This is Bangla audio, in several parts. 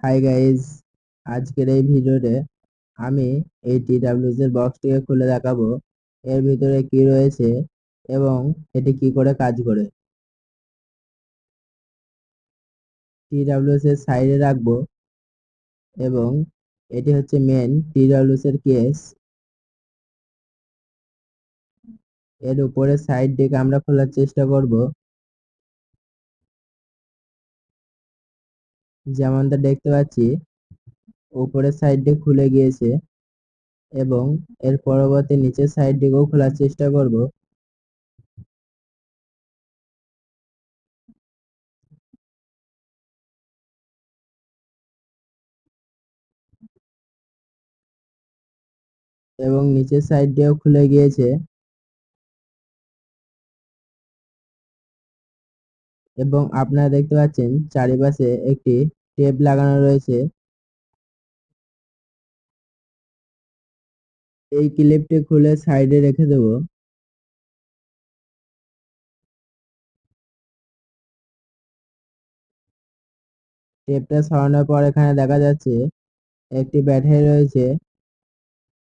হাই গাইজ, আজকের এই ভিডিওতে আমি এই TWS এর বক্সটিকে খুলে দেখাবো এর ভিতরে কি রয়েছে এবং এটি কি করে কাজ করে। TWS এর সাইডে রাখবো এবং এটি হচ্ছে মেন TWS এর কেস। এর উপরে সাইড দিকে আমরা খোলার চেষ্টা করব, যেমনটা দেখতে পাচ্ছি উপরের সাইড দিয়ে খুলে গিয়েছে এবং এর পরবর্তী নিচের সাইড দিকেও খোলার চেষ্টা করব। এবং নিচের সাইড দিয়েও খুলে গিয়েছে এবং আপনারা দেখতে পাচ্ছেন চারিপাশে একটি টেপ লাগানো রয়েছে। এই ক্লিপটি খুলে সাইডে রেখে দেব। টেপটা সরানোর পর এখানে দেখা যাচ্ছে একটি ব্যাটারি রয়েছে।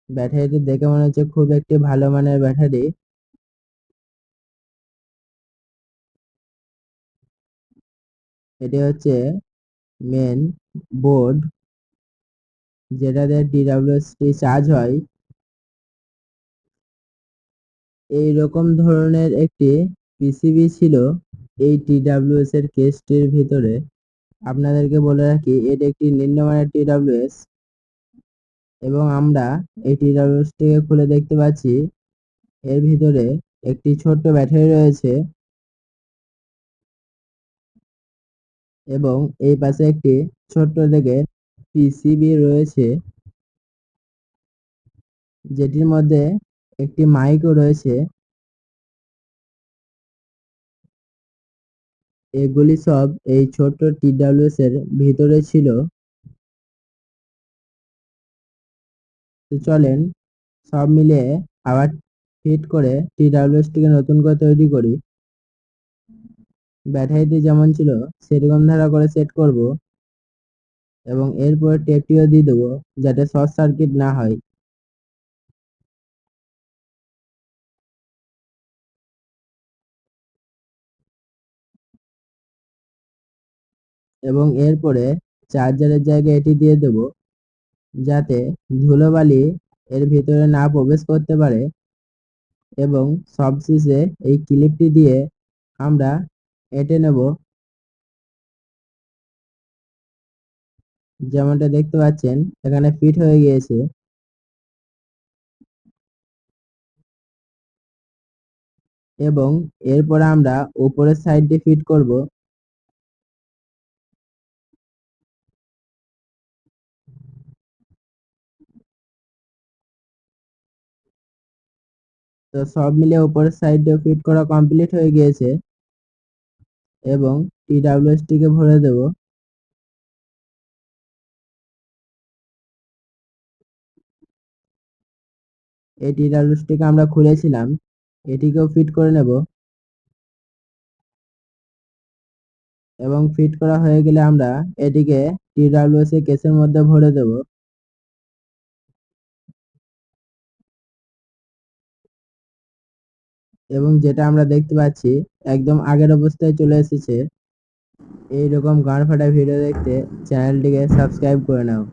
ব্যাটারিটি দেখে মনে হচ্ছে খুব একটি ভালো মানের ব্যাটারি। এটি হচ্ছে মেন বোর্ড, যেটাতে TWS-টি চার্জ হয়। এই রকম ধরনের একটি পিসিবি ছিল এই TWS এর কেসটির ভিতরে। আপনাদেরকে বলে রাখি এটি একটি নিম্নমানের TWS এবং আমরা এই TWS-টিকে খুলে দেখতে পাচ্ছি এর ভিতরে একটি ছোট্ট ব্যাটারি রয়েছে এবং এই পাশে একটি ছোট্ট দেখে পিসিবি রয়েছে, যেটির মধ্যে একটি মাইকও রয়েছে। এগুলি সব এই ছোট্ট TWS এর ভিতরে ছিল। তো চলেন সব মিলিয়ে আবার ফিট করে TWS-টিকে নতুন করে তৈরি করি। ব্যাটারিটি যেমন ছিল সেরকম ধারা করে সেট করব এবং এরপর টেপটিও দিয়ে দেবো যাতে শর্ট সার্কিট না হয়। এবং এরপরে চার্জারের জায়গায় এটি দিয়ে দেব যাতে ধুলোবালি এর ভিতরে না প্রবেশ করতে পারে এবং সবশেষে এই ক্লিপটি দিয়ে আমরা এঁটে নেব, যেমনটা দেখতে পাচ্ছেন এখানে ফিট হয়ে গিয়েছে। এবং এরপর আমরা উপরের সাইডটি ফিট করব। তো সব মিলে উপরের সাইডে ফিট করা কমপ্লিট হয়ে গিয়েছে এবং TWS-টিকে ভরে দেব। এই TWS-টিকে আমরা খুলেছিলাম, এটিকেও ফিট করে নেব এবং ফিট করা হয়ে গেলে আমরা এটিকে TWS এর কেসের মধ্যে ভরে দেব। এবং যেটা আমরা দেখতে পাচ্ছি একদম আগের অবস্থায় চলে এসেছে। এইরকম গান ফাটা ভিডিও দেখতে চ্যানেলটিকে সাবস্ক্রাইব করে নাও।